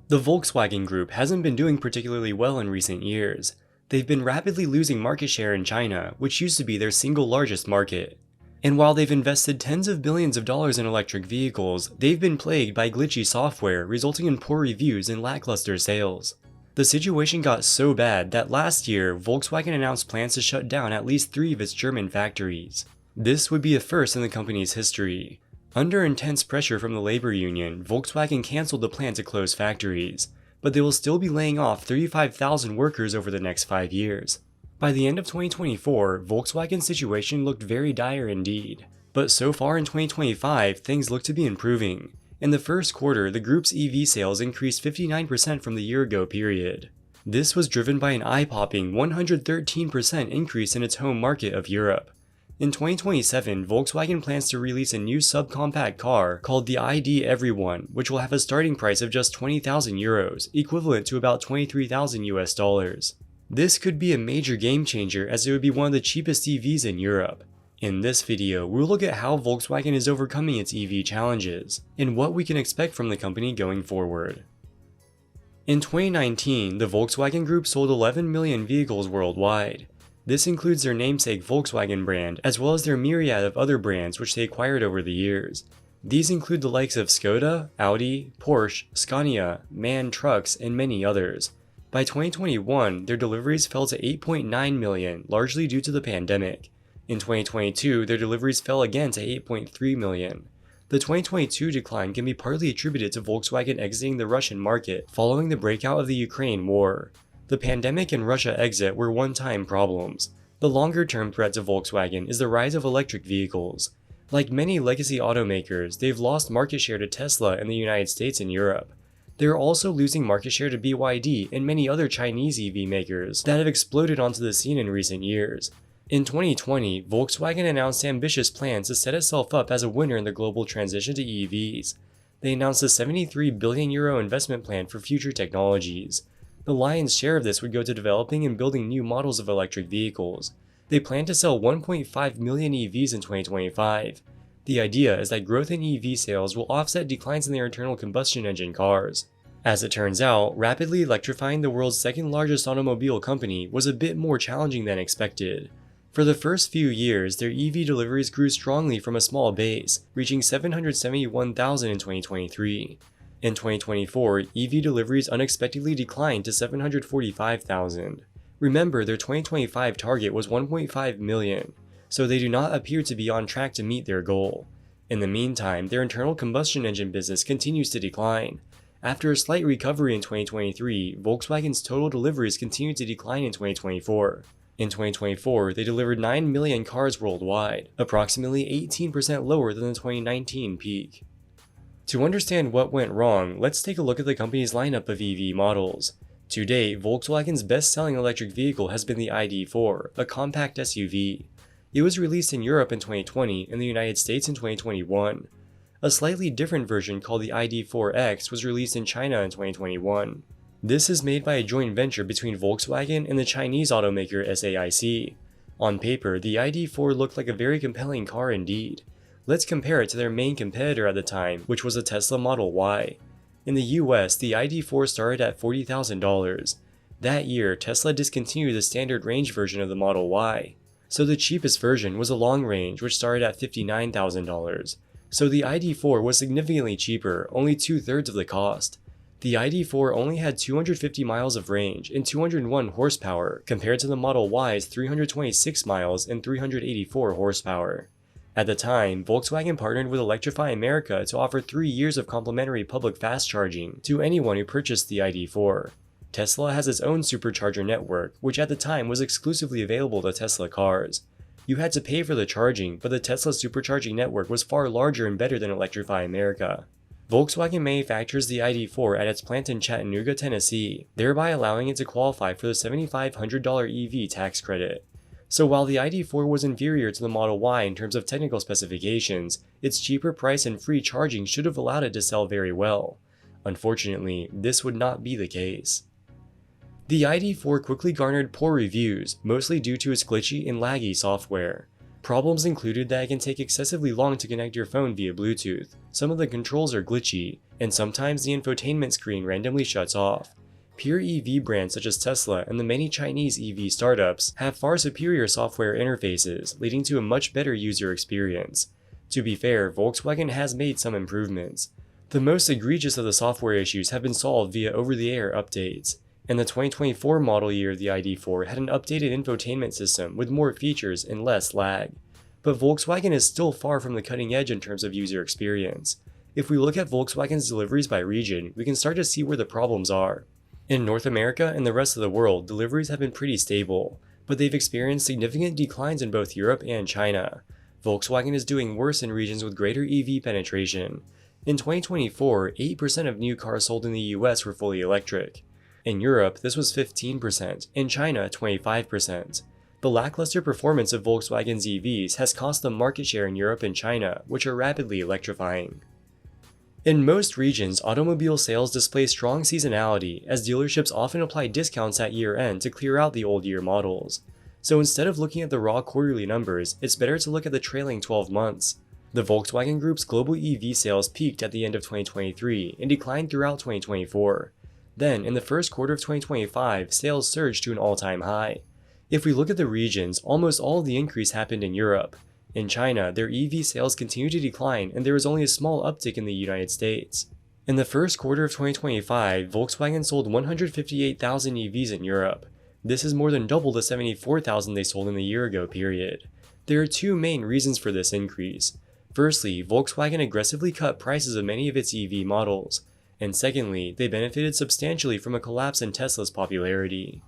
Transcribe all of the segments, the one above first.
The Volkswagen Group hasn't been doing particularly well in recent years. They've been rapidly losing market share in China, which used to be their single largest market. And while they've invested tens of billions of dollars in electric vehicles, they've been plagued by glitchy software, resulting in poor reviews and lackluster sales. The situation got so bad that last year, Volkswagen announced plans to shut down at least 3 of its German factories. This would be a first in the company's history. Under intense pressure from the labor union, Volkswagen canceled the plan to close factories, but they will still be laying off 35,000 workers over the next 5 years. By the end of 2024, Volkswagen's situation looked very dire indeed. But so far in 2025, things look to be improving. In the first quarter, the group's EV sales increased 59% from the year-ago period. This was driven by an eye-popping 113% increase in its home market of Europe. In 2027, Volkswagen plans to release a new subcompact car called the ID Everyone, which will have a starting price of just 20,000 euros, equivalent to about 23,000 US dollars. This could be a major game changer as it would be one of the cheapest EVs in Europe. In this video, we'll look at how Volkswagen is overcoming its EV challenges, and what we can expect from the company going forward. In 2019, the Volkswagen Group sold 11 million vehicles worldwide. This includes their namesake Volkswagen brand, as well as their myriad of other brands which they acquired over the years. These include the likes of Skoda, Audi, Porsche, Scania, MAN Trucks, and many others. By 2021, their deliveries fell to 8.9 million, largely due to the pandemic. In 2022, their deliveries fell again to 8.3 million. The 2022 decline can be partly attributed to Volkswagen exiting the Russian market following the breakout of the Ukraine war. The pandemic and Russia exit were one-time problems. The longer-term threat to Volkswagen is the rise of electric vehicles. Like many legacy automakers, they've lost market share to Tesla in the United States and Europe. They are also losing market share to BYD and many other Chinese EV makers that have exploded onto the scene in recent years. In 2020, Volkswagen announced ambitious plans to set itself up as a winner in the global transition to EVs. They announced a €73 billion investment plan for future technologies. The lion's share of this would go to developing and building new models of electric vehicles. They plan to sell 1.5 million EVs in 2025. The idea is that growth in EV sales will offset declines in their internal combustion engine cars. As it turns out, rapidly electrifying the world's second largest automobile company was a bit more challenging than expected. For the first few years, their EV deliveries grew strongly from a small base, reaching 771,000 in 2023. In 2024, EV deliveries unexpectedly declined to 745,000. Remember, their 2025 target was 1.5 million, so they do not appear to be on track to meet their goal. In the meantime, their internal combustion engine business continues to decline. After a slight recovery in 2023, Volkswagen's total deliveries continued to decline in 2024. In 2024, they delivered 9 million cars worldwide, approximately 18% lower than the 2019 peak. To understand what went wrong, let's take a look at the company's lineup of EV models. To date, Volkswagen's best-selling electric vehicle has been the ID.4, a compact SUV. It was released in Europe in 2020 and the United States in 2021. A slightly different version called the ID.4X was released in China in 2021. This is made by a joint venture between Volkswagen and the Chinese automaker SAIC. On paper, the ID.4 looked like a very compelling car indeed. Let's compare it to their main competitor at the time, which was the Tesla Model Y. In the US, the ID.4 started at $40,000. That year, Tesla discontinued the standard range version of the Model Y. So the cheapest version was a long range, which started at $59,000. So the ID.4 was significantly cheaper, only 2/3 of the cost. The ID.4 only had 250 miles of range and 201 horsepower, compared to the Model Y's 326 miles and 384 horsepower. At the time, Volkswagen partnered with Electrify America to offer 3 years of complimentary public fast charging to anyone who purchased the ID.4. Tesla has its own supercharger network, which at the time was exclusively available to Tesla cars. You had to pay for the charging, but the Tesla supercharging network was far larger and better than Electrify America. Volkswagen manufactures the ID.4 at its plant in Chattanooga, Tennessee, thereby allowing it to qualify for the $7,500 EV tax credit. So while the ID.4 was inferior to the Model Y in terms of technical specifications, its cheaper price and free charging should have allowed it to sell very well. Unfortunately, this would not be the case. The ID.4 quickly garnered poor reviews, mostly due to its glitchy and laggy software. Problems included that it can take excessively long to connect your phone via Bluetooth, some of the controls are glitchy, and sometimes the infotainment screen randomly shuts off. Pure EV brands such as Tesla and the many Chinese EV startups have far superior software interfaces, leading to a much better user experience. To be fair, Volkswagen has made some improvements. The most egregious of the software issues have been solved via over-the-air updates. In the 2024 model year, the ID.4 had an updated infotainment system with more features and less lag. But Volkswagen is still far from the cutting edge in terms of user experience. If we look at Volkswagen's deliveries by region, we can start to see where the problems are. In North America and the rest of the world, deliveries have been pretty stable, but they've experienced significant declines in both Europe and China. Volkswagen is doing worse in regions with greater EV penetration. In 2024, 8% of new cars sold in the US were fully electric. In Europe, this was 15%, in China, 25%. The lackluster performance of Volkswagen's EVs has cost them market share in Europe and China, which are rapidly electrifying. In most regions, automobile sales display strong seasonality, as dealerships often apply discounts at year-end to clear out the old year models. So instead of looking at the raw quarterly numbers, it's better to look at the trailing 12 months. The Volkswagen Group's global EV sales peaked at the end of 2023 and declined throughout 2024. Then, in the first quarter of 2025, sales surged to an all-time high. If we look at the regions, almost all of the increase happened in Europe. In China, their EV sales continue to decline, and there was only a small uptick in the United States. In the first quarter of 2025, Volkswagen sold 158,000 EVs in Europe. This is more than double the 74,000 they sold in the year-ago period. There are two main reasons for this increase. Firstly, Volkswagen aggressively cut prices of many of its EV models. And secondly, they benefited substantially from a collapse in Tesla's popularity.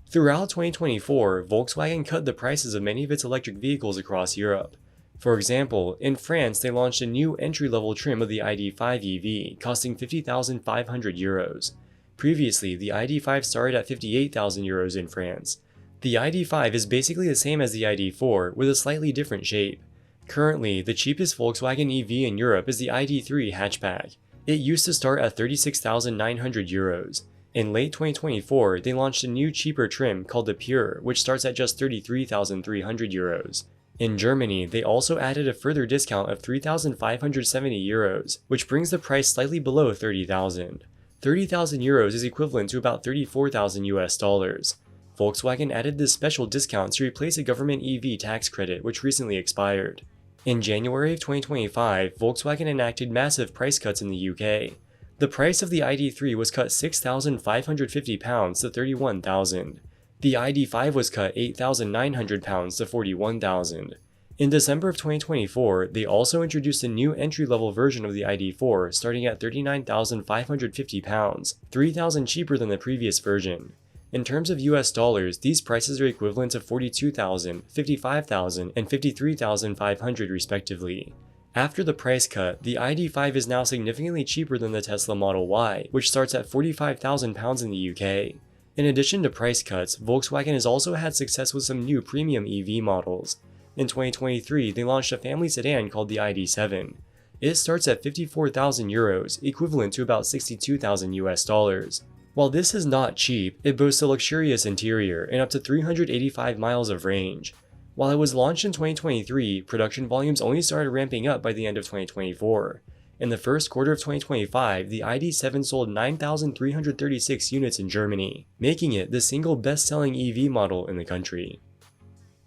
Throughout 2024, Volkswagen cut the prices of many of its electric vehicles across Europe. For example, in France they launched a new entry-level trim of the ID.5 EV, costing €50,500. Previously, the ID.5 started at €58,000 in France. The ID.5 is basically the same as the ID.4, with a slightly different shape. Currently, the cheapest Volkswagen EV in Europe is the ID.3 hatchback. It used to start at €36,900. In late 2024, they launched a new cheaper trim called the Pure, which starts at just €33,300. In Germany, they also added a further discount of €3,570, which brings the price slightly below €30,000. €30,000 is equivalent to about $34,000. Volkswagen added this special discount to replace a government EV tax credit which recently expired. In January of 2025, Volkswagen enacted massive price cuts in the UK. The price of the ID.3 was cut £6,550 to £31,000. The ID.5 was cut £8,900 to £41,000. In December of 2024, they also introduced a new entry-level version of the ID.4 starting at £39,550, $3,000 cheaper than the previous version. In terms of US dollars, these prices are equivalent to $42,000, $55,000, and $53,500 respectively. After the price cut, the ID.5 is now significantly cheaper than the Tesla Model Y, which starts at £45,000 in the UK. In addition to price cuts, Volkswagen has also had success with some new premium EV models. In 2023, they launched a family sedan called the ID.7. It starts at €54,000, equivalent to about $62,000 US dollars. While this is not cheap, it boasts a luxurious interior and up to 385 miles of range. While it was launched in 2023, production volumes only started ramping up by the end of 2024. In the first quarter of 2025, the ID.7 sold 9,336 units in Germany, making it the single best-selling EV model in the country.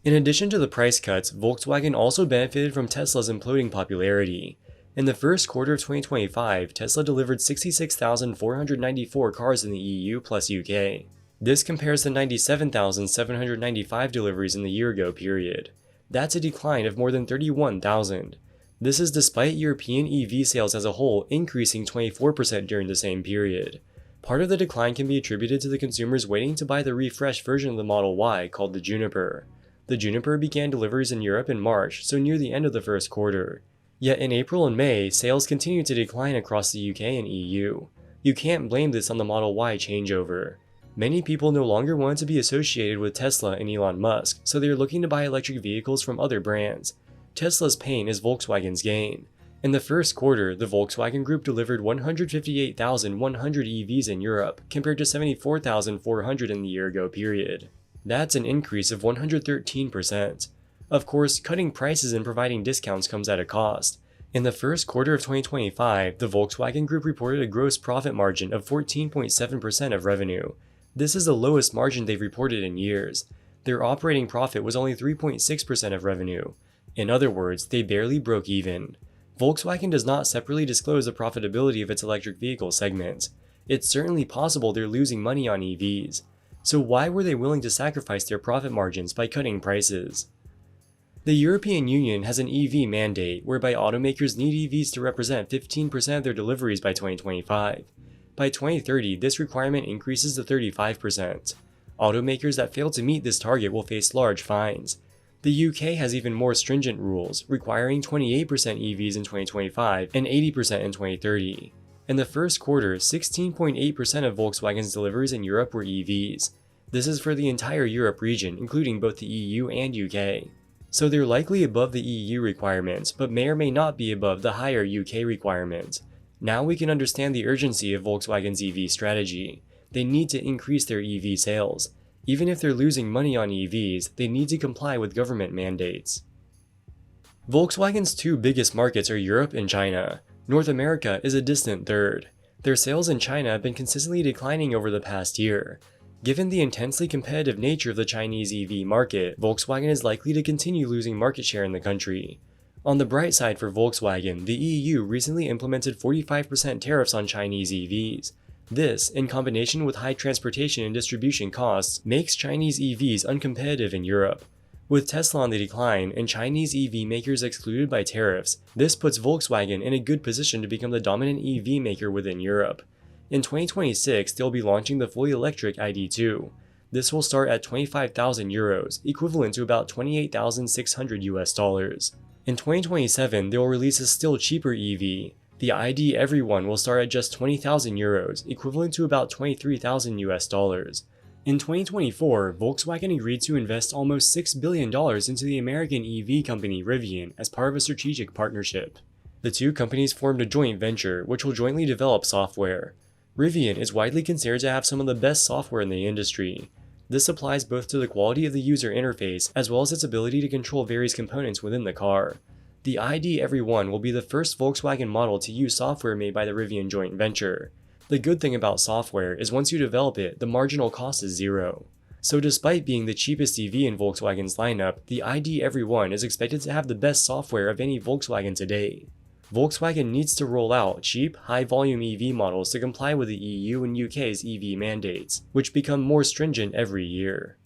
In addition to the price cuts, Volkswagen also benefited from Tesla's imploding popularity. In the first quarter of 2025, Tesla delivered 66,494 cars in the EU plus UK. This compares to 97,795 deliveries in the year-ago period. That's a decline of more than 31,000. This is despite European EV sales as a whole increasing 24% during the same period. Part of the decline can be attributed to the consumers waiting to buy the refreshed version of the Model Y called the Juniper. The Juniper began deliveries in Europe in March, so near the end of the first quarter. Yet in April and May, sales continued to decline across the UK and EU. You can't blame this on the Model Y changeover. Many people no longer want to be associated with Tesla and Elon Musk, so they are looking to buy electric vehicles from other brands. Tesla's pain is Volkswagen's gain. In the first quarter, the Volkswagen Group delivered 158,100 EVs in Europe, compared to 74,400 in the year-ago period. That's an increase of 113%. Of course, cutting prices and providing discounts comes at a cost. In the first quarter of 2025, the Volkswagen Group reported a gross profit margin of 14.7% of revenue. This is the lowest margin they've reported in years. Their operating profit was only 3.6% of revenue. In other words, they barely broke even. Volkswagen does not separately disclose the profitability of its electric vehicle segment. It's certainly possible they're losing money on EVs. So why were they willing to sacrifice their profit margins by cutting prices? The European Union has an EV mandate whereby automakers need EVs to represent 15% of their deliveries by 2025. By 2030, this requirement increases to 35%. Automakers that fail to meet this target will face large fines. The UK has even more stringent rules, requiring 28% EVs in 2025 and 80% in 2030. In the first quarter, 16.8% of Volkswagen's deliveries in Europe were EVs. This is for the entire Europe region, including both the EU and UK. So they're likely above the EU requirements, but may or may not be above the higher UK requirement. Now we can understand the urgency of Volkswagen's EV strategy. They need to increase their EV sales. Even if they're losing money on EVs, they need to comply with government mandates. Volkswagen's two biggest markets are Europe and China. North America is a distant third. Their sales in China have been consistently declining over the past year. Given the intensely competitive nature of the Chinese EV market, Volkswagen is likely to continue losing market share in the country. On the bright side for Volkswagen, the EU recently implemented 45% tariffs on Chinese EVs. This, in combination with high transportation and distribution costs, makes Chinese EVs uncompetitive in Europe. With Tesla on the decline and Chinese EV makers excluded by tariffs, this puts Volkswagen in a good position to become the dominant EV maker within Europe. In 2026, they'll be launching the fully electric ID.2. This will start at €25,000, equivalent to about $28,600. In 2027, they will release a still cheaper EV. The ID Everyone will start at just €20,000, equivalent to about $23,000. In 2024, Volkswagen agreed to invest almost $6 billion into the American EV company Rivian as part of a strategic partnership. The two companies formed a joint venture, which will jointly develop software. Rivian is widely considered to have some of the best software in the industry. This applies both to the quality of the user interface as well as its ability to control various components within the car. The ID Everyone will be the first Volkswagen model to use software made by the Rivian joint venture. The good thing about software is once you develop it, the marginal cost is zero. So despite being the cheapest EV in Volkswagen's lineup, the ID Everyone is expected to have the best software of any Volkswagen today. Volkswagen needs to roll out cheap, high-volume EV models to comply with the EU and UK's EV mandates, which become more stringent every year.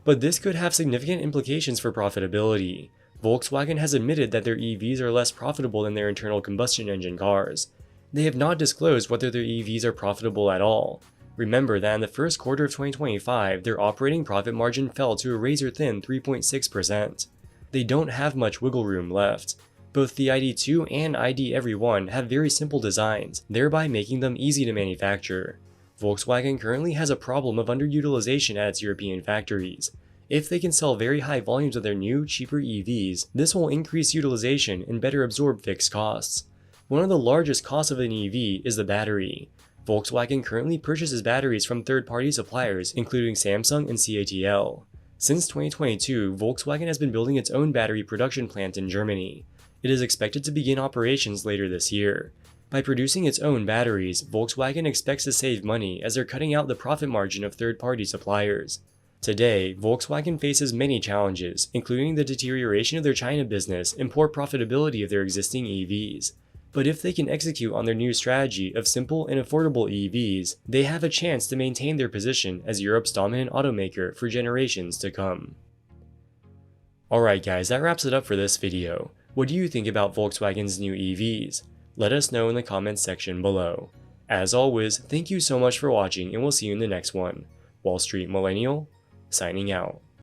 But this could have significant implications for profitability. Volkswagen has admitted that their EVs are less profitable than their internal combustion engine cars. They have not disclosed whether their EVs are profitable at all. Remember that in the first quarter of 2025, their operating profit margin fell to a razor-thin 3.6%. They don't have much wiggle room left. Both the ID.2 and ID Everyone have very simple designs, thereby making them easy to manufacture. Volkswagen currently has a problem of underutilization at its European factories. If they can sell very high volumes of their new, cheaper EVs, this will increase utilization and better absorb fixed costs. One of the largest costs of an EV is the battery. Volkswagen currently purchases batteries from third-party suppliers, including Samsung and CATL. Since 2022, Volkswagen has been building its own battery production plant in Germany. It is expected to begin operations later this year. By producing its own batteries, Volkswagen expects to save money as they're cutting out the profit margin of third-party suppliers. Today, Volkswagen faces many challenges, including the deterioration of their China business and poor profitability of their existing EVs. But if they can execute on their new strategy of simple and affordable EVs, they have a chance to maintain their position as Europe's dominant automaker for generations to come. Alright guys, that wraps it up for this video. What do you think about Volkswagen's new EVs? Let us know in the comments section below. As always, thank you so much for watching and we'll see you in the next one. Wall Street Millennial, signing out.